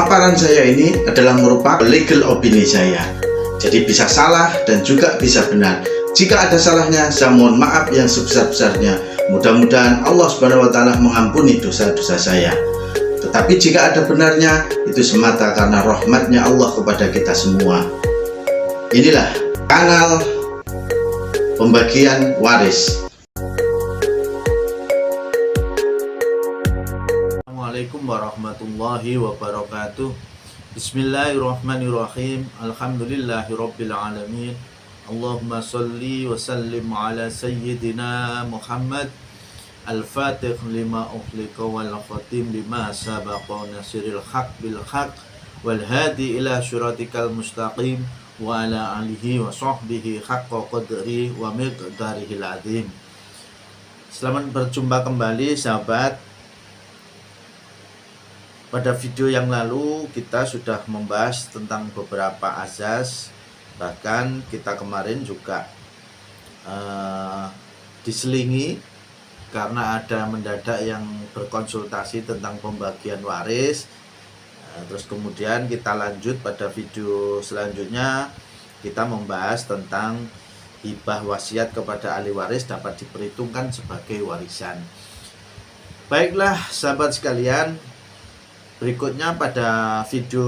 Pemaparan saya ini adalah merupakan legal opini saya. Jadi bisa salah dan juga bisa benar. Jika ada salahnya, saya mohon maaf yang sebesar-besarnya. Mudah-mudahan Allah Subhanahu wa Ta'ala mengampuni dosa-dosa saya. Tetapi jika ada benarnya, itu semata karena rahmatnya Allah kepada kita semua. Inilah kanal pembagian waris. Assalamualaikum warahmatullahi wabarakatuh. Bismillahirrahmanirrahim. Alhamdulillahirabbil alamin. Allahumma shalli wa sallim ala sayyidina Muhammad al-fatih lima ughliqa wal khatim lima sabaqa nasiril haq bil haq wal hadi ila syiratikal mustaqim wa ala alihi wa sahbihi haqqa qadri wa miqdarihil azim. Selamat berjumpa kembali sahabat. Pada video yang lalu kita sudah membahas tentang beberapa azas. Bahkan kita kemarin juga diselingi karena ada mendadak yang berkonsultasi tentang pembagian waris. Terus kemudian kita lanjut pada video selanjutnya, kita membahas tentang hibah wasiat kepada ahli waris dapat diperhitungkan sebagai warisan. Baiklah sahabat sekalian, berikutnya pada video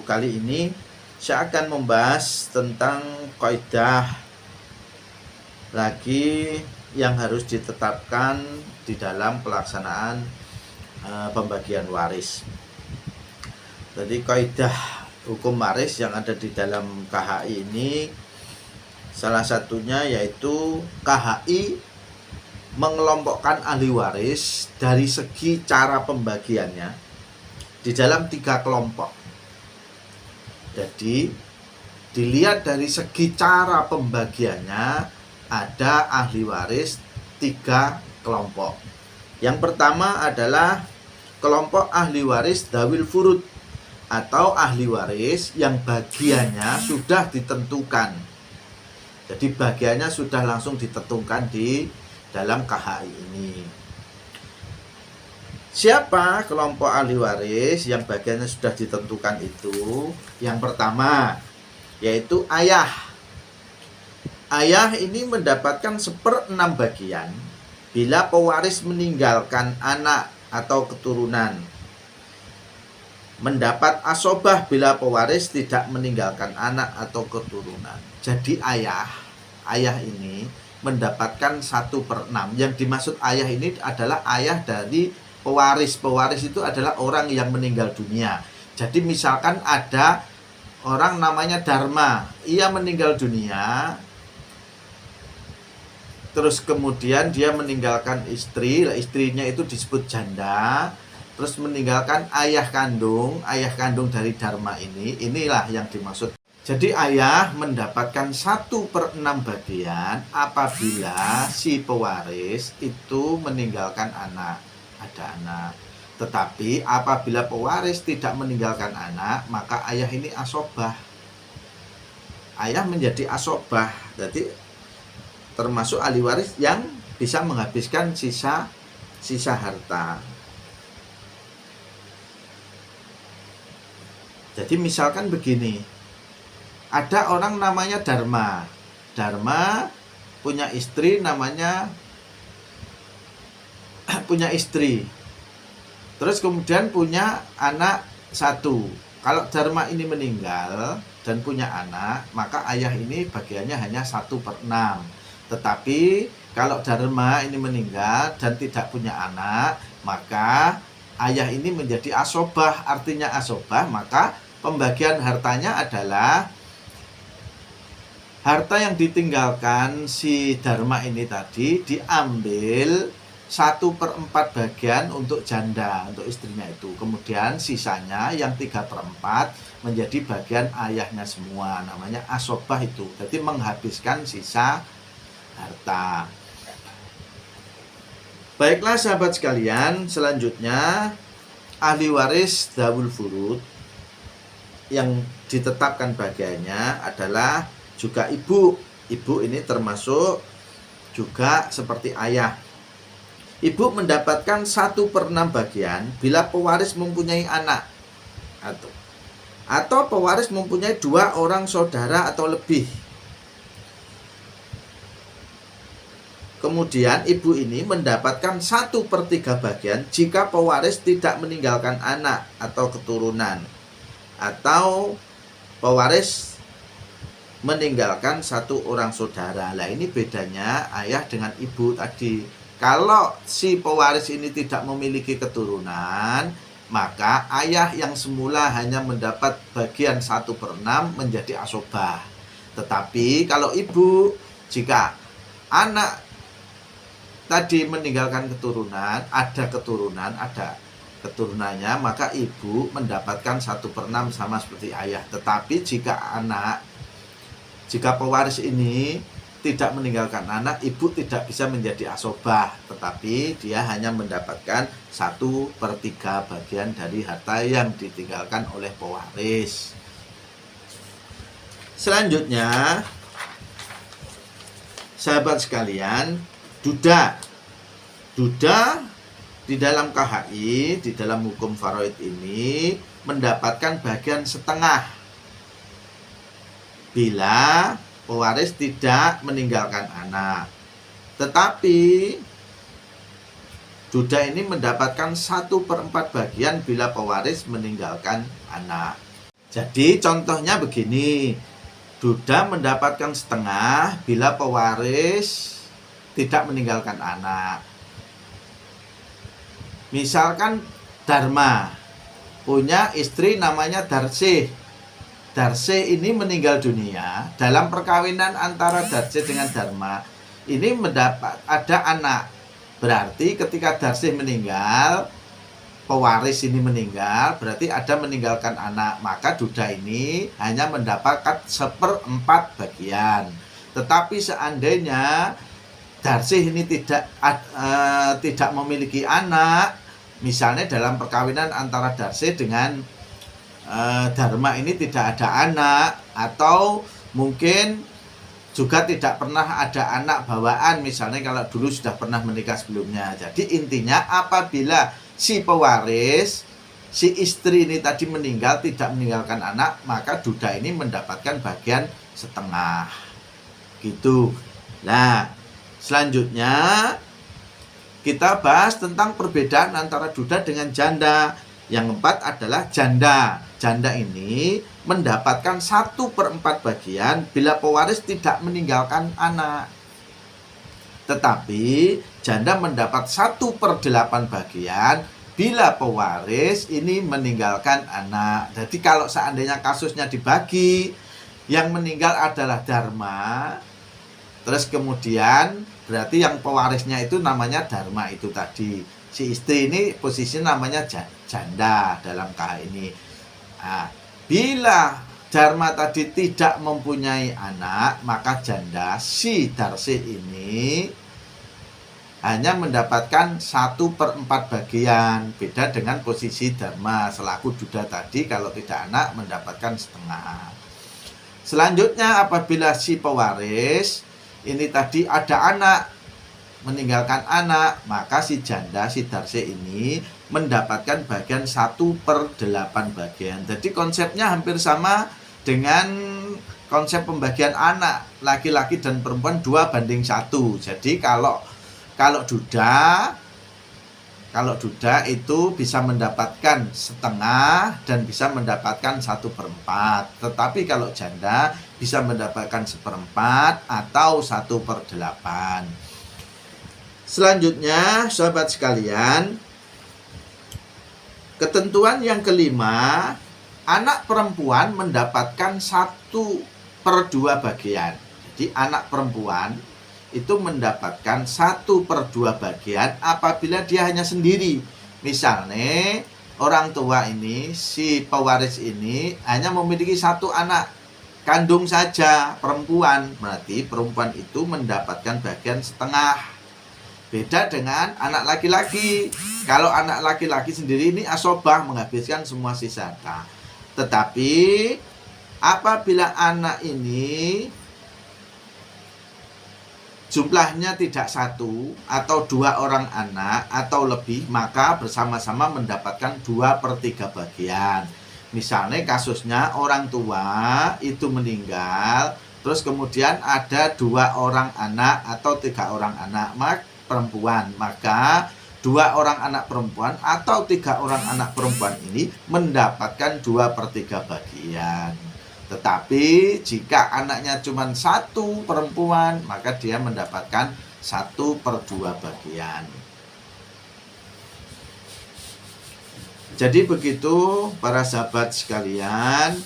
kali ini saya akan membahas tentang kaidah lagi yang harus ditetapkan di dalam pelaksanaan pembagian waris. Jadi kaidah hukum waris yang ada di dalam KHI ini salah satunya yaitu KHI mengelompokkan ahli waris dari segi cara pembagiannya di dalam 3 kelompok. Jadi dilihat dari segi cara pembagiannya, ada ahli waris 3 kelompok. Yang pertama adalah kelompok ahli waris dawil furud, atau ahli waris yang bagiannya sudah ditentukan. Jadi bagiannya sudah langsung ditentukan di dalam KHI ini. Siapa kelompok ahli waris yang bagiannya sudah ditentukan itu? Yang pertama yaitu ayah. Ayah ini mendapatkan 1/6 bagian bila pewaris meninggalkan anak atau keturunan. Mendapat asobah bila pewaris tidak meninggalkan anak atau keturunan. Jadi ayah ini mendapatkan 1/6. Yang dimaksud ayah ini adalah ayah dari pewaris. Pewaris itu adalah orang yang meninggal dunia. Jadi misalkan ada orang namanya Dharma, ia meninggal dunia, terus kemudian dia meninggalkan istri, istrinya itu disebut janda, terus meninggalkan ayah kandung dari Dharma ini. Inilah yang dimaksud. Jadi ayah mendapatkan 1/6 bagian apabila si pewaris itu meninggalkan anak. Ada anak. Tetapi apabila pewaris tidak meninggalkan anak, maka ayah ini asobah. Ayah menjadi asobah. Jadi termasuk ahli waris yang bisa menghabiskan sisa harta. Jadi misalkan begini, ada orang namanya Dharma. Dharma punya istri punya istri. Terus kemudian punya anak 1. Kalau Dharma ini meninggal dan punya anak, maka ayah ini bagiannya hanya 1/6. Tetapi kalau Dharma ini meninggal dan tidak punya anak, maka ayah ini menjadi asobah. Artinya asobah, maka pembagian hartanya adalah harta yang ditinggalkan si Dharma ini tadi diambil 1/4 bagian untuk janda, untuk istrinya itu. Kemudian sisanya yang 3/4 menjadi bagian ayahnya semua. Namanya asobah itu. Jadi menghabiskan sisa harta. Baiklah sahabat sekalian, selanjutnya ahli waris dawul furud yang ditetapkan bagiannya adalah juga ibu. Ibu ini termasuk juga seperti ayah. Ibu mendapatkan 1/6 bagian bila pewaris mempunyai anak. atau pewaris mempunyai 2 orang saudara atau lebih. Kemudian ibu ini mendapatkan 1/3 bagian jika pewaris tidak meninggalkan anak atau keturunan, atau pewaris meninggalkan 1 orang saudara. Lah ini bedanya ayah dengan ibu tadi. Kalau si pewaris ini tidak memiliki keturunan, maka ayah yang semula hanya mendapat bagian 1/6 menjadi asobah. Tetapi kalau ibu, jika anak tadi meninggalkan keturunan, ada keturunannya, maka ibu mendapatkan 1/6 sama seperti ayah. Tetapi jika pewaris ini tidak meninggalkan anak, ibu tidak bisa menjadi asobah, tetapi dia hanya mendapatkan 1/3 bagian dari harta yang ditinggalkan oleh pewaris. Selanjutnya, sahabat sekalian, duda di dalam KHI, di dalam hukum faraid ini mendapatkan bagian setengah bila pewaris tidak meninggalkan anak. Tetapi duda ini mendapatkan 1/4 bagian bila pewaris meninggalkan anak. Jadi contohnya begini, duda mendapatkan setengah bila pewaris tidak meninggalkan anak. Misalkan Dharma punya istri namanya Darsih. Darsih ini meninggal dunia. Dalam perkawinan antara Darsih dengan Dharma ini ada anak. Berarti ketika Darsih meninggal, pewaris ini meninggal, berarti ada meninggalkan anak. Maka duda ini hanya mendapatkan 1/4 bagian. Tetapi seandainya Darsih ini tidak memiliki anak, misalnya dalam perkawinan antara Darsih dengan Dharma ini tidak ada anak, atau mungkin juga tidak pernah ada anak bawaan, misalnya kalau dulu sudah pernah menikah sebelumnya. Jadi intinya apabila si pewaris, si istri ini tadi meninggal tidak meninggalkan anak, maka duda ini mendapatkan bagian setengah gitu. Nah, selanjutnya kita bahas tentang perbedaan antara duda dengan janda. Yang keempat adalah janda. Janda ini mendapatkan 1/4 bagian bila pewaris tidak meninggalkan anak. Tetapi janda mendapat 1/8 bagian bila pewaris ini meninggalkan anak. Jadi kalau seandainya kasusnya dibagi, yang meninggal adalah Dharma, terus kemudian berarti yang pewarisnya itu namanya Dharma itu tadi. Si istri ini posisinya namanya janda dalam KH ini. Nah, bila Dharma tadi tidak mempunyai anak, maka janda si Darsih ini hanya mendapatkan 1/4 bagian. Beda dengan posisi Dharma selaku duda tadi, kalau tidak anak mendapatkan setengah. Selanjutnya apabila si pewaris ini tadi ada anak, meninggalkan anak, maka si janda, si Darsih ini mendapatkan bagian 1/8 bagian. Jadi konsepnya hampir sama dengan konsep pembagian anak, laki-laki dan perempuan 2:1. Jadi kalau duda itu bisa mendapatkan setengah dan bisa mendapatkan 1/4. Tetapi kalau janda bisa mendapatkan 1/4 atau 1/8. Selanjutnya, sahabat sekalian, ketentuan yang kelima, anak perempuan mendapatkan 1/2 bagian. Jadi anak perempuan itu mendapatkan 1/2 bagian apabila dia hanya sendiri. Misalnya orang tua ini, si pewaris ini hanya memiliki 1 anak kandung saja, perempuan. Berarti perempuan itu mendapatkan bagian setengah. Beda dengan anak laki-laki. Kalau anak laki-laki sendiri ini asobah, menghabiskan semua sisa. Nah, tetapi apabila anak ini jumlahnya tidak 1 atau 2 orang anak atau lebih, maka bersama-sama mendapatkan 2/3 bagian. Misalnya kasusnya orang tua itu meninggal, terus kemudian ada 2 orang anak atau 3 orang anak perempuan, maka 2 orang anak perempuan atau 3 orang anak perempuan ini mendapatkan 2/3 bagian. Tetapi jika anaknya cuma 1 perempuan, maka dia mendapatkan 1/2 bagian. Jadi begitu para sahabat sekalian,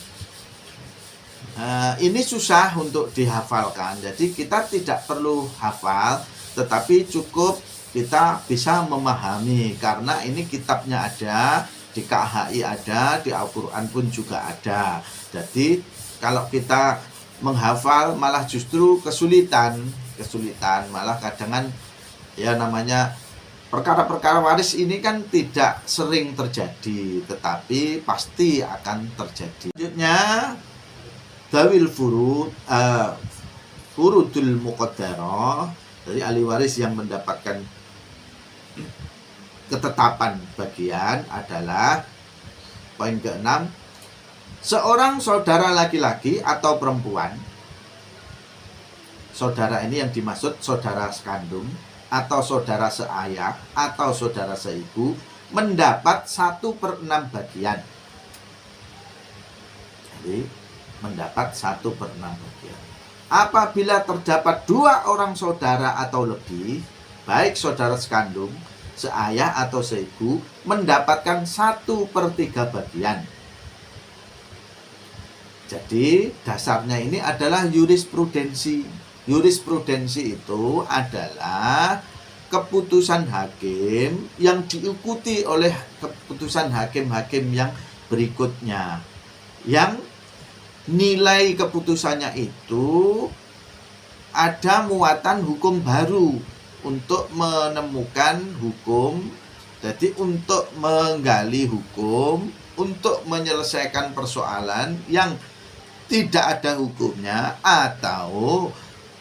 ini susah untuk dihafalkan. Jadi kita tidak perlu hafal, tetapi cukup kita bisa memahami, karena ini kitabnya ada, di KHI ada, di Al-Quran pun juga ada. Jadi kalau kita menghafal malah justru kesulitan, malah kadang ya namanya perkara-perkara waris ini kan tidak sering terjadi, tetapi pasti akan terjadi. Selanjutnya Dawil Furudul Muqaddarah, dari ahli waris yang mendapatkan ketetapan bagian adalah poin ke-6, seorang saudara laki-laki atau perempuan. Saudara ini yang dimaksud saudara sekandung atau saudara seayah atau saudara seibu mendapat 1/6 bagian. Jadi mendapat 1/6 bagian. Apabila terdapat 2 orang saudara atau lebih, baik saudara sekandung, seayah atau seibu, mendapatkan 1/3 bagian. Jadi dasarnya ini adalah jurisprudensi. Jurisprudensi itu adalah keputusan hakim yang diikuti oleh keputusan hakim-hakim yang berikutnya, yang nilai keputusannya itu ada muatan hukum baru untuk menemukan hukum. Jadi untuk menggali hukum, untuk menyelesaikan persoalan yang tidak ada hukumnya atau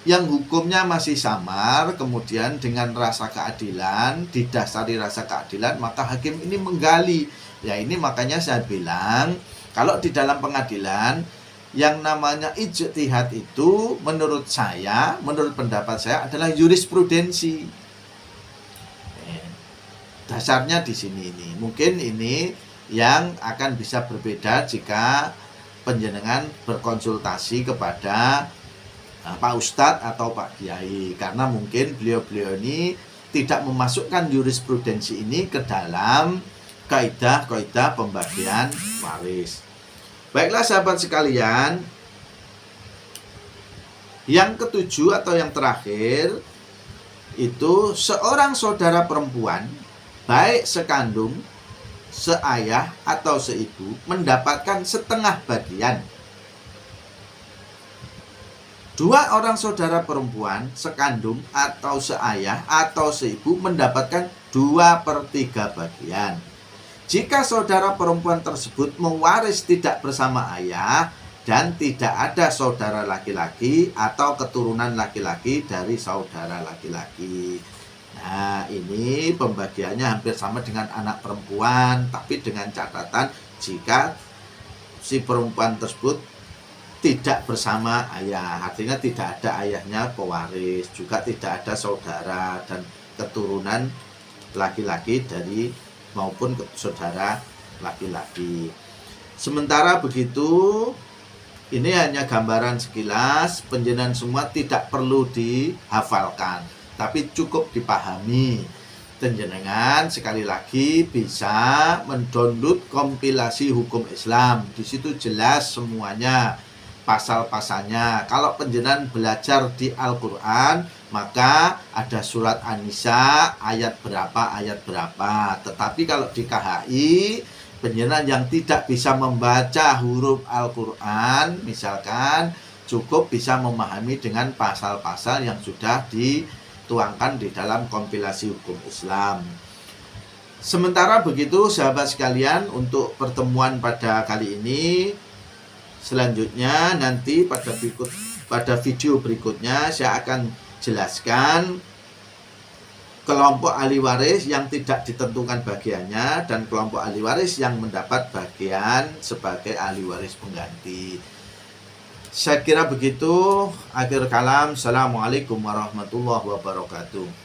yang hukumnya masih samar, kemudian dengan rasa keadilan, didasari rasa keadilan, maka hakim ini menggali. Ya ini makanya saya bilang, kalau di dalam pengadilan yang namanya ijtihad itu menurut saya, menurut pendapat saya adalah jurisprudensi. Dasarnya di sini ini. Mungkin ini yang akan bisa berbeda jika panjenengan berkonsultasi kepada Pak Ustadz atau Pak Kiai, karena mungkin beliau-beliau ini tidak memasukkan jurisprudensi ini ke dalam kaidah-kaidah pembagian waris. Baiklah sahabat sekalian, yang ketujuh atau yang terakhir itu seorang saudara perempuan baik sekandung, seayah atau seibu mendapatkan setengah bagian. 2 orang saudara perempuan sekandung atau seayah atau seibu mendapatkan 2/3 bagian. Jika saudara perempuan tersebut mewaris tidak bersama ayah dan tidak ada saudara laki-laki atau keturunan laki-laki dari saudara laki-laki. Nah, ini pembagiannya hampir sama dengan anak perempuan, tapi dengan catatan jika si perempuan tersebut tidak bersama ayah, artinya tidak ada ayahnya pewaris, juga tidak ada saudara dan keturunan laki-laki dari maupun saudara laki-laki. Sementara begitu, ini hanya gambaran sekilas, panjenengan semua tidak perlu dihafalkan, tapi cukup dipahami. Panjenengan sekali lagi bisa mendownload kompilasi hukum Islam. Di situ jelas semuanya, pasal-pasalnya. Kalau panjenengan belajar di Al-Quran, maka ada surat An-Nisa ayat berapa. Tetapi kalau di KHI, panjenengan yang tidak bisa membaca huruf Al-Quran, misalkan, cukup bisa memahami dengan pasal-pasal yang sudah dituangkan di dalam kompilasi hukum Islam. Sementara begitu sahabat sekalian, untuk pertemuan pada kali ini, selanjutnya nanti pada video berikutnya saya akan jelaskan kelompok ahli waris yang tidak ditentukan bagiannya, dan kelompok ahli waris yang mendapat bagian sebagai ahli waris pengganti. Saya kira begitu. Akhir kalam. Assalamualaikum warahmatullahi wabarakatuh.